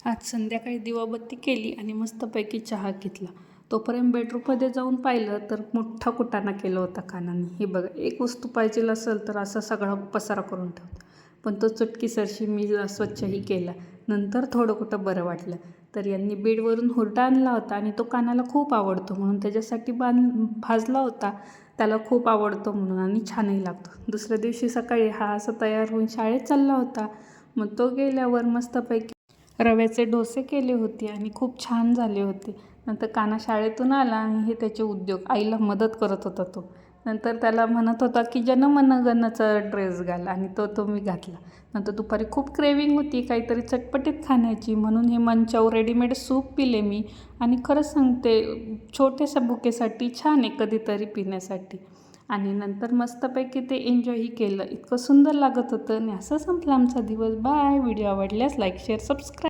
आज संध्याकाळी दिवाबत्ती केली आणि मस्तपैकी चहा घेतला. तोपर्यंत बेडरूममध्ये जाऊन पाहिलं तर मोठा कुटाणा केला होता कानाने. हे बघा, एक वस्तू पाहिजे असेल तर असा सगळा पसारा करून ठेवतो. पण तो चुटकीसरशी मी स्वच्छही केला. नंतर थोडं कुठं बरं वाटलं. तर यांनी बीडवरून हुरडा आणला होता आणि तो कानाला खूप आवडतो म्हणून त्याच्यासाठी भाजला होता. त्याला खूप आवडतो म्हणून आणि छानही लागतो. दुसऱ्या दिवशी सकाळी हा असा तयार होऊन शाळेत चालला होता. मग तो गेल्यावर मस्तपैकी रव्याचे डोसे केले होते आणि खूप छान झाले होते. नंतर काना शाळेतून आला आणि हे त्याचे उद्योग आईला मदत करत होता तो. नंतर त्याला म्हणत होता की जन मन गणचा ड्रेस घाल आणि तो मी घातला. नंतर दुपारी खूप क्रेविंग होती काहीतरी चटपटीत खाण्याची म्हणून हे मंचाऊ रेडीमेड सूप पिले मी. आणि खरंच सांगते, छोट्याशा भुकेसाठी छान आहे कधीतरी पिण्यासाठी. आणि नंतर मस्तपैकी ते एन्जॉयही केलं. इतकं सुंदर लागत होतं आणि असं संपला आमचा दिवस. बाय. व्हिडिओ आवडल्यास लाईक, शेअर, सबस्क्राईब.